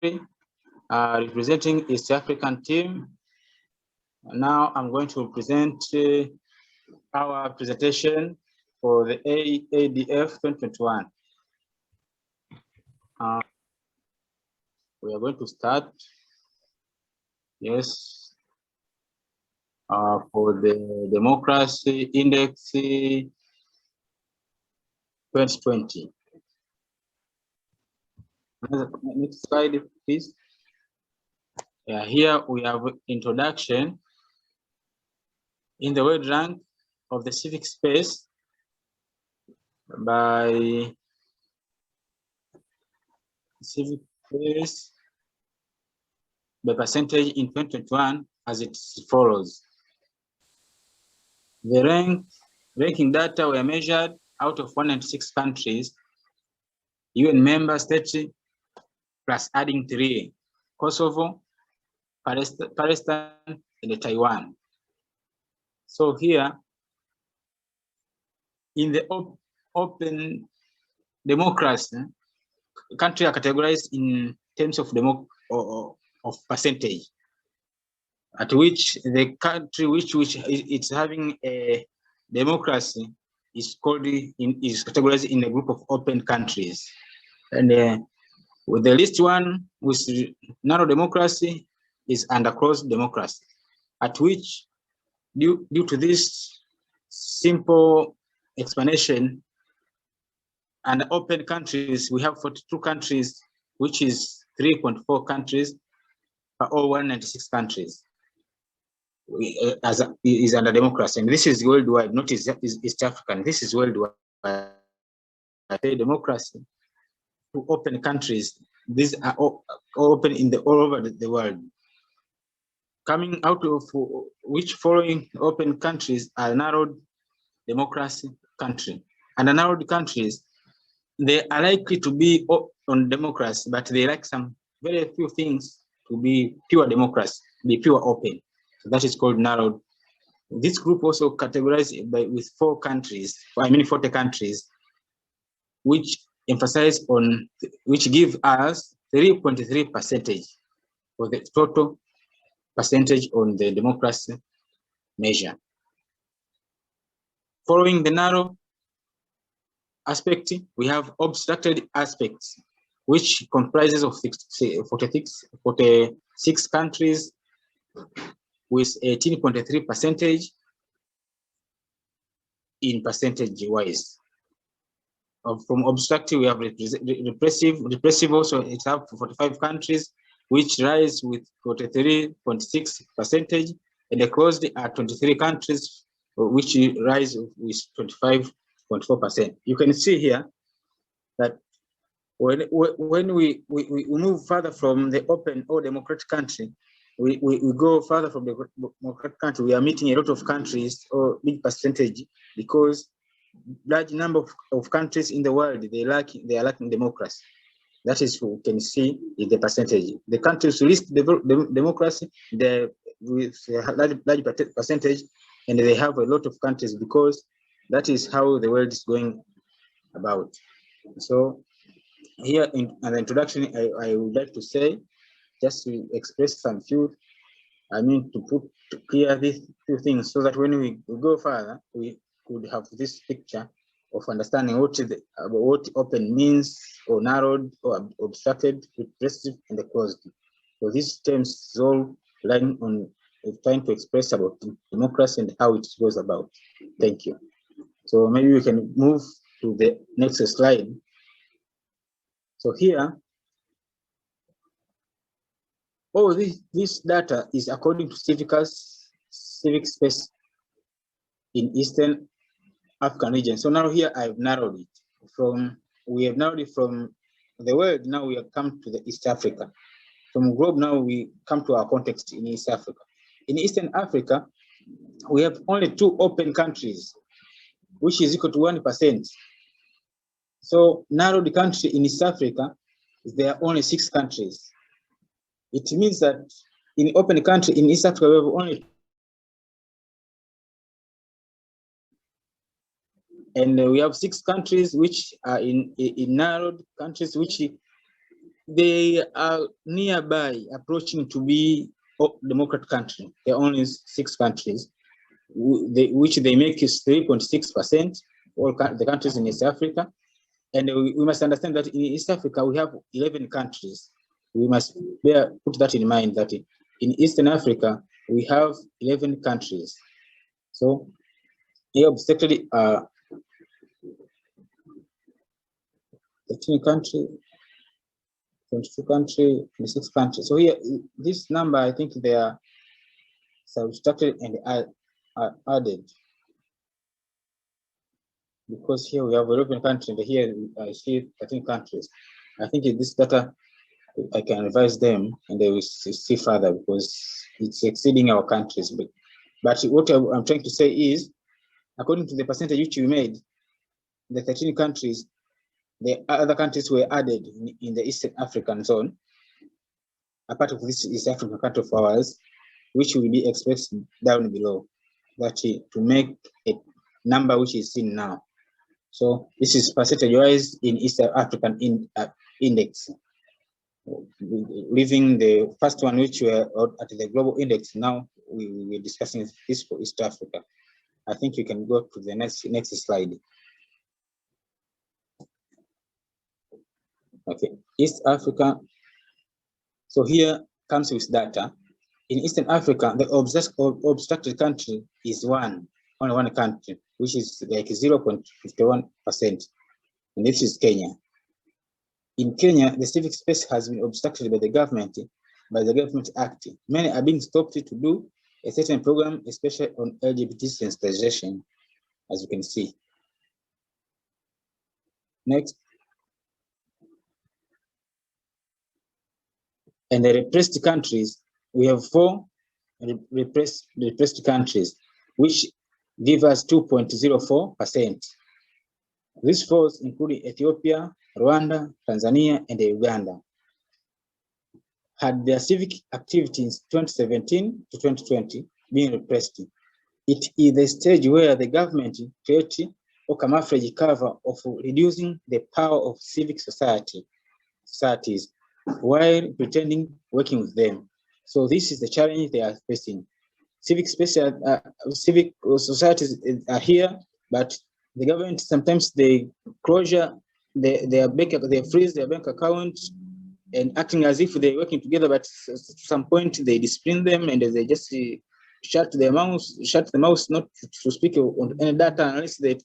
representing East African team. Now I'm going to present our presentation for the AADF 2021. We are going to start, yes, for the Democracy Index 2020. Next slide, please. Here we have introduction in the world rank of the civic space by civic space by percentage in 2021 as it follows. The ranking data were measured out of 196 countries, UN member states plus adding 3, Kosovo, Palestine, and Taiwan. So here, in the open democracy, countries are categorized in terms of percentage, at which the country which it's having a democracy is categorized in a group of open countries. And with the least one with narrow democracy is under closed democracy, at which due to this simple explanation and open countries, we have 42 countries, which is 3.4 countries per all 196 countries is under democracy. And this is worldwide, not East African. This is worldwide. I say democracy to open countries. These are open in all over the world. Coming out of which following open countries are narrowed democracy country. And the narrowed countries, they are likely to be on democracy, but they like some very few things to be pure democracy, be pure open. So that is called narrowed. This group also categorized with 40 countries, which emphasize on, which give us 3.3% for the total percentage on the democracy measure. Following the narrow aspect, we have obstructed aspects, which comprises of 46 countries with 18.3% in percentage wise. From obstructive, we have repressive also, it's up for 45 countries, which rise with 43.6%, and the closed are 23 countries, which rise with 25.4%. You can see here that when we move further from the open or democratic country, we go further from the democratic country, we are meeting a lot of countries or big percentage, because large number of countries in the world, they are lacking democracy. That is what you can see in the percentage. The countries least democracy, they with a large percentage, and they have a lot of countries, because that is how the world is going about. So here in an introduction, I would like to say, just to express some few, to clear these few things, so that when we go further, we could have this picture of understanding what open means, or narrowed, or obstructed, repressive, and closed. So these terms is all line on trying to express about democracy and how it goes about. Thank you. So maybe we can move to the next slide. So here, all this data is according to civic space in Eastern African region. So now here I've narrowed it we have narrowed it from the world. Now we have come to the East Africa. From globe, now we come to our context in East Africa. In Eastern Africa, we have only 2 open countries, which is equal to 1%. So narrowed country in East Africa, there are only 6 countries. It means that in open country in East Africa, we have only, and we have 6 countries which are in narrowed countries, which they are nearby, approaching to be a democratic country. There are only 6 countries, which they make is 3.6%, all the countries in East Africa. And we must understand that in East Africa, we have 11 countries. We must put that in mind, that in Eastern Africa, we have 11 countries. So here obstructed 13 countries, 22 countries, 26 countries. So here, this number, I think they are subtracted and are added. Because here we have 11 countries, and here I see 13 countries. I think in this data, I can revise them and they will see further because it's exceeding our countries. But what I'm trying to say is, according to the percentage which we made, the 13 countries, the other countries were added in the Eastern African zone, a part of this East African country of ours, which will be expressed down below, that to make a number which is seen now. So this is percentage-wise in East African index. Leaving the first one, which were at the global index, now we're discussing this for East Africa. I think you can go to the next slide. Okay, East Africa. So here comes with data. In Eastern Africa, the obstructed country is only one country, which is like 0.51%, and this is Kenya. In Kenya, the civic space has been obstructed by the government act. Many are being stopped to do a certain program, especially on LGBT sensitization, as you can see. Next. And the repressed countries, we have 4 repressed countries, which give us 2.04%. These 4 including Ethiopia, Rwanda, Tanzania, and Uganda, had their civic activities 2017 to 2020 being repressed. It is the stage where the government creates a camouflage cover of reducing the power of civic societies while pretending working with them. So this is the challenge they are facing. Civic societies are here, but the government sometimes they freeze their bank account and acting as if they're working together, but at some point they discipline them and they just shut the mouth not to speak on any data unless they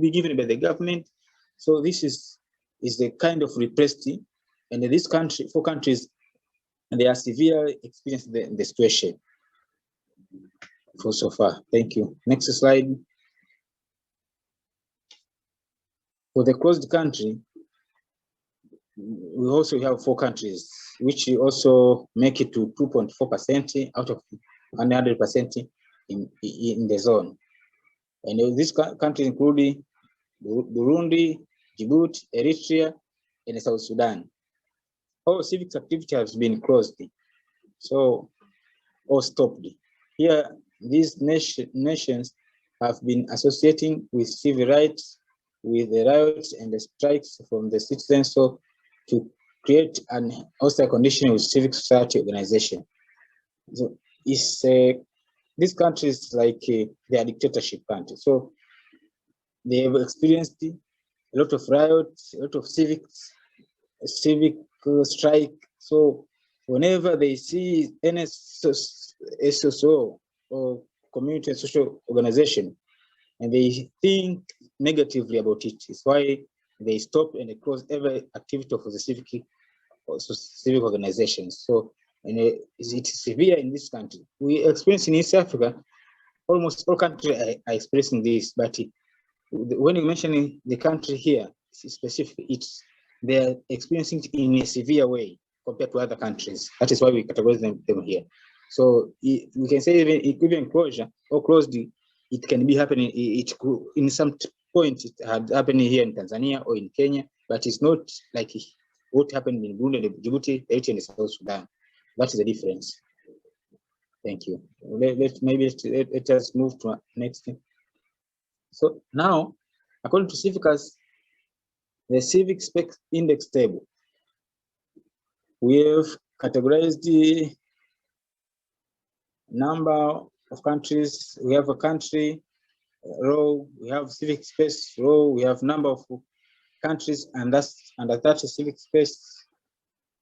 be given by the government. So this is the kind of repressed, and in this country, 4 countries, they are severely experiencing the situation for so far. Thank you. Next slide. For the closed country, we also have 4 countries, which also make it to 2.4% out of 100% in the zone. And these countries include Burundi, Djibouti, Eritrea, and South Sudan. All civic activity has been closed, so or stopped. Here, these nations have been associating with civil rights, with the riots and the strikes from the citizens, so to create an hostile condition with civic society organization. So it's these countries like they are dictatorship countries, so they have experienced a lot of riots, a lot of civic strike. So whenever they see any SSO or community and social organization, and they think negatively about it, it's why they stop and they close every activity of the civic organizations. So, and it's severe in this country. We experience in East Africa, almost all countries are experiencing this, but when you mention the country here, specifically, they're experiencing it in a severe way compared to other countries. That is why we categorize them here. So we can say even closure or closed, it can be happening. In some point it had happened here in Tanzania or in Kenya, but it's not like what happened in Burundi, Djibouti, Eritrea, and South Sudan. That is the difference. Thank you. Let us move to next thing. So now, according to Civicus, the civic spec index table, We have categorized the number of countries. We have a country row, we have civic space row, we have number of countries, and that's under that civic space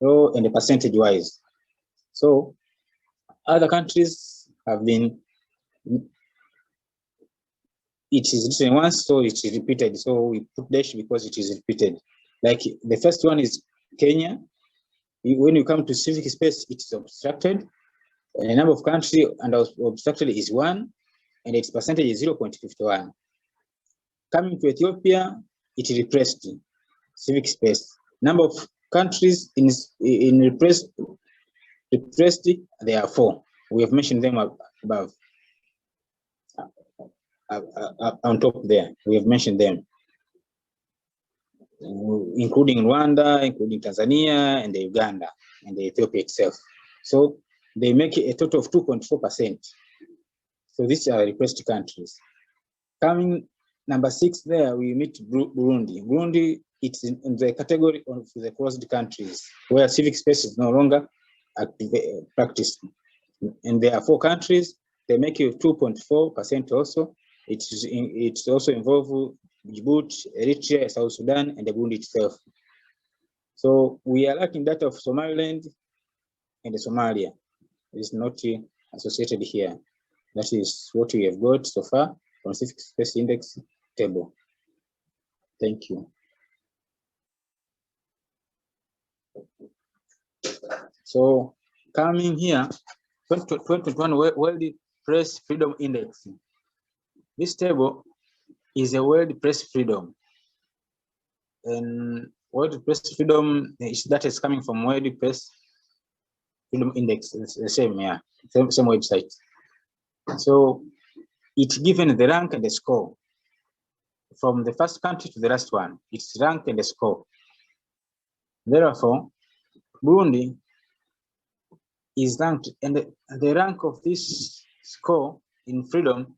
row and the percentage wise. So other countries have been, it is written once, so it is repeated. So we put dash because it is repeated. Like the first one is Kenya. When you come to civic space, it is obstructed. And the number of countries under obstructed is 1, and its percentage is 0.51. Coming to Ethiopia, it is repressed civic space. Number of countries in repressed, there are 4. We have mentioned them above. On top there, we have mentioned them, including Rwanda, including Tanzania, and the Uganda, and the Ethiopia itself. So they make a total of 2.4%. So these are repressed countries. Coming number 6 there, we meet Burundi. Burundi, it's in the category of the closed countries, where civic space is no longer practiced. And there are 4 countries, they make it 2.4% also. It's also involve Djibouti, Eritrea, South Sudan, and the Burundi itself. So we are lacking data of Somaliland and Somalia. It is not associated here. That is what we have got so far from civic space index table. Thank you. So coming here, 2021 World Press Freedom Index. This table is a World Press Freedom. And World Press Freedom, that is coming from World Press Freedom Index. It's the same, yeah, same website. So it's given the rank and the score. From the first country to the last one, it's rank and the score. Therefore, Burundi is ranked, and the rank of this score in freedom,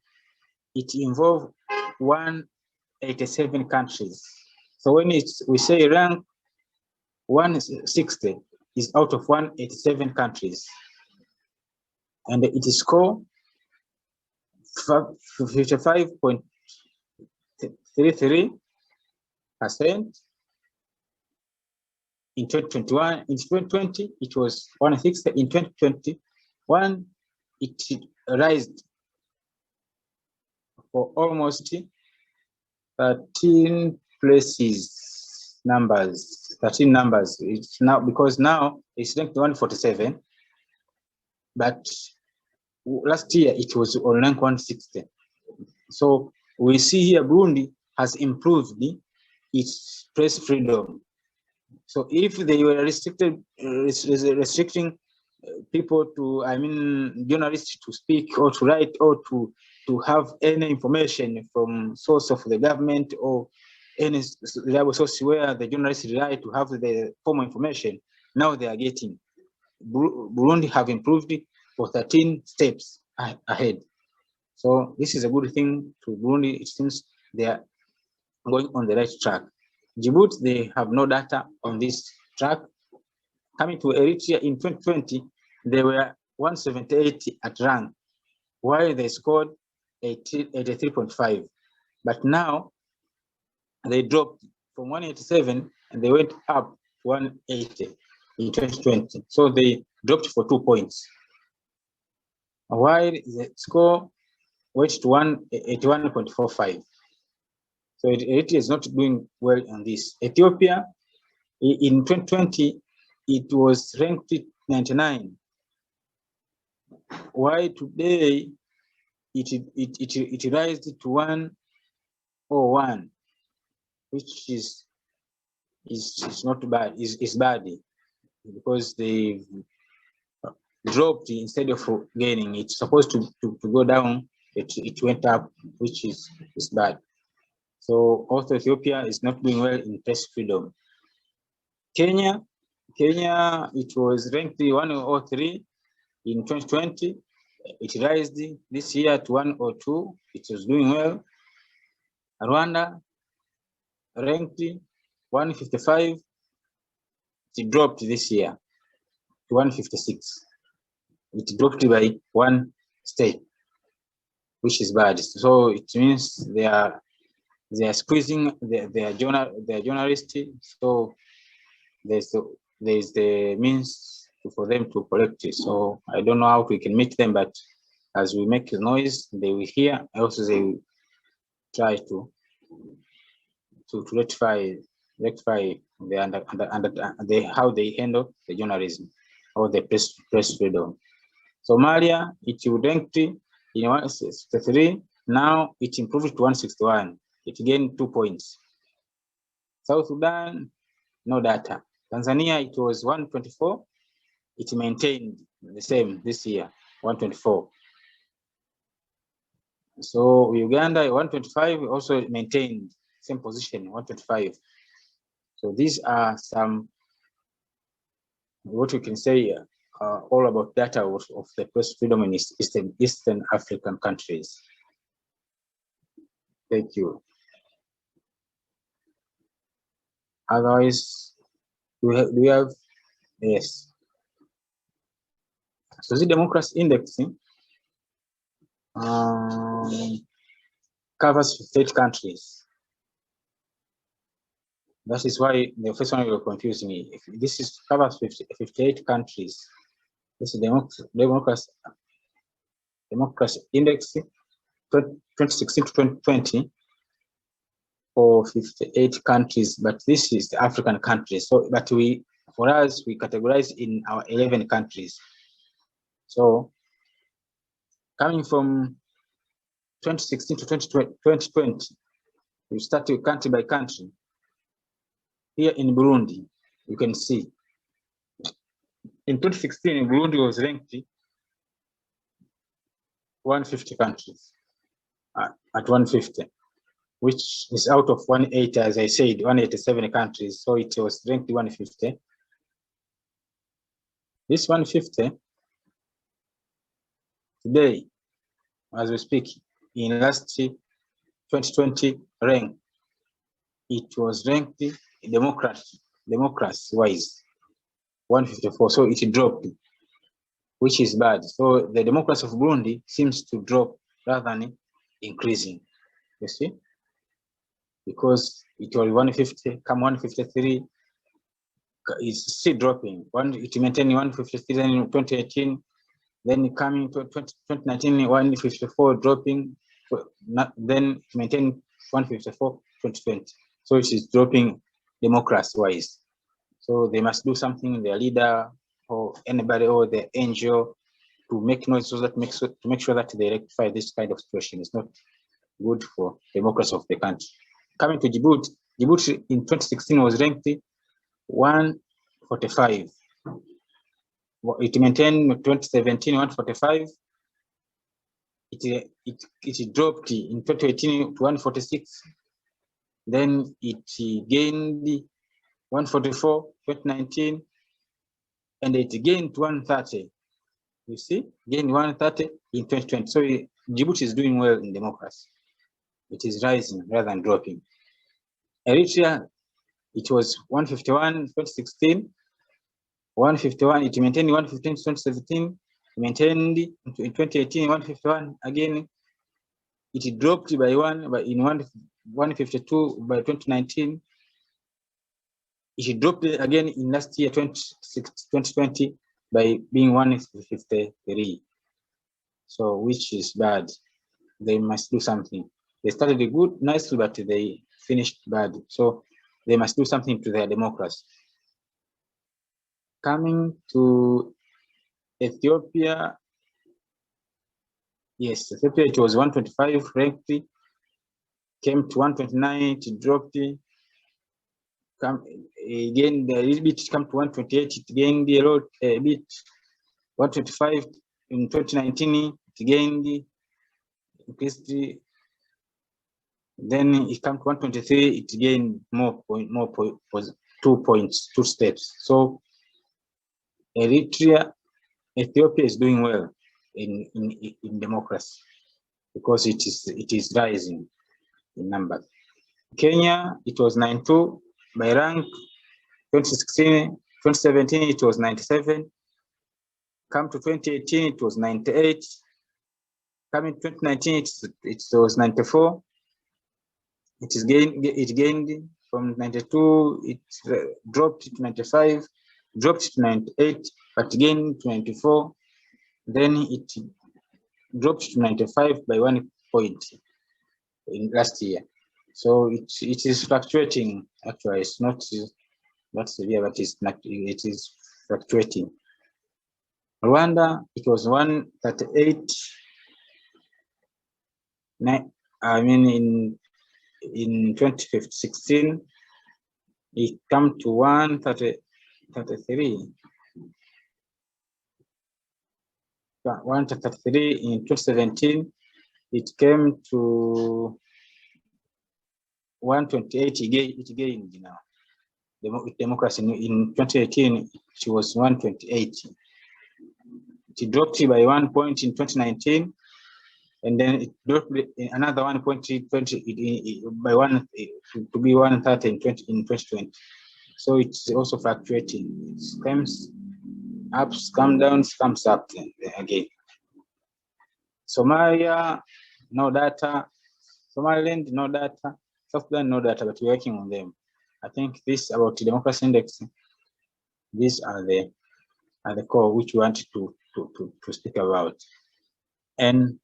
it involves 187 countries. So when we say rank 160 is out of 187 countries, and it is score 55.33%. In 2021, in 2020, it was 160. In 2021, it raised for almost 13 places numbers. 13 numbers. It's now, because now it's ranked 147, but last year it was on rank 160. So we see here Burundi has improved its press freedom. So if they were restricting people to, journalists to speak or to write or to have any information from source of the government or any reliable source where the journalists rely to have the formal information, now they are getting. Burundi have improved for 13 steps ahead. So this is a good thing to Burundi. It seems they are going on the right track. Djibouti, they have no data on this track. Coming to Eritrea in 2020, they were 178 at rank, while they scored 83.5. But now they dropped from 187 and they went up to 180 in 2020. So they dropped for 2 points. While the score went to 81.45. So Eritrea is not doing well on this. Ethiopia, in 2020, it was ranked 99. While today, it rised to 101, which is not bad. Is bad because they dropped instead of gaining. It's supposed to go down. It went up, which is bad. So also Ethiopia is not doing well in press freedom. Kenya, it was ranked 103 in 2020. It raised this year to 102. It was doing well. Rwanda ranked 155. It dropped this year. to 156. It dropped by one state, which is bad. So it means they are squeezing their journalists. So there's the means for them to collect it. So I don't know how we can meet them, but as we make noise, they will hear. Also, they will try to rectify how they handle the journalism or the press freedom. Somalia, it ranked in 163. Now it improved to 161. It gained 2 points. South Sudan, no data. Tanzania, it was 124. It maintained the same this year, 124. So Uganda, 125, also maintained same position, 125. So these are some, what we can say, all about data of the press freedom in Eastern African countries. Thank you. Otherwise, do we have yes. So the democracy index covers 58 countries. That is why the first one will confuse me. If this is covers 58 countries, this is democracy index 2016 to 2020 for 58 countries, but this is the African countries. So, but for us, we categorize in our 11 countries. So, coming from 2016 to 2020, we start country by country. Here in Burundi, you can see in 2016, Burundi was ranked 150 countries at 150, which is out of 180, as I said, 187 countries. So it was ranked 150. This 150 today, as we speak, in last 2020 rank, it was ranked democracy-wise 154. So it dropped, which is bad. So the democracy of Burundi seems to drop rather than increasing. You see, because it was 150, come 153, it's still dropping. It maintained 153 in 2018, then coming to 2019, 154 dropping, then maintained 154 2020. So it is dropping democracy-wise. So they must do something, their leader or anybody or the NGO, to make noise so that to make sure that they rectify this kind of situation. It's not good for democracy of the country. Coming to Djibouti, Djibouti in 2016 was ranked 145. It maintained 2017 145. It dropped in 2018 to 146. Then it gained 144 2019, and it gained to 130. You see, gained 130 in 2020. So Djibouti is doing well in democracy. It is rising rather than dropping. Eritrea, it was 151 2016, 151. It maintained 115 2017, maintained in 2018 151 again. It dropped by 152 by 2019. It dropped again in last year 2020 by being 153. So which is bad. They must do something. They started good nicely, but they finished bad. So they must do something to their democracy. Coming to Ethiopia, yes, Ethiopia, it was 125 ranked, came to 129, it dropped, again a little bit, come to 128, it gained a bit, 125 in 2019, it gained, increased, then it came to 123, it gained more 2 points, 2 steps. So Eritrea, Ethiopia is doing well in democracy because it is rising in numbers. Kenya, it was 92 by rank. 2016, 2017, it was 97. Come to 2018, it was 98. Coming to 2019, it was 94. It gained from 92. It dropped to 95, dropped to 98, but gained to 94. Then it dropped to 95 by 1 point in last year. So it is fluctuating. Actually, it's not that severe, but it is fluctuating. Rwanda, it was 138. I mean, in 2016, it came to 133. 133 in 2017, it came to 128. It gained now. Democracy in 2018, it was 128. It dropped by 1 point in 2019, and then it dropped another 1 point by 1 to be 130 in 2020. So it's also fluctuating. It comes up, comes down, comes up again. Somalia, no data. Somaliland, no data. South Sudan, no data, but we're working on them. I think this about the democracy index. These are the core which we want to speak about. And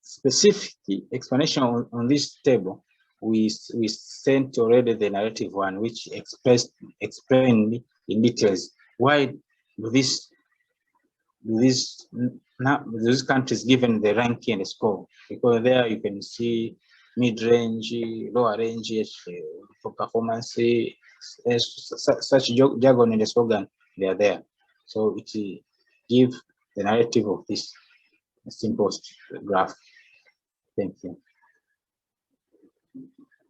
specific explanation on this table, we sent already the narrative one, which explained in details why these countries given the ranking and the score, because there you can see mid-range, lower range for performance, such jargon in the slogan, they are there. So it gives the narrative of this simple graph. Thank you.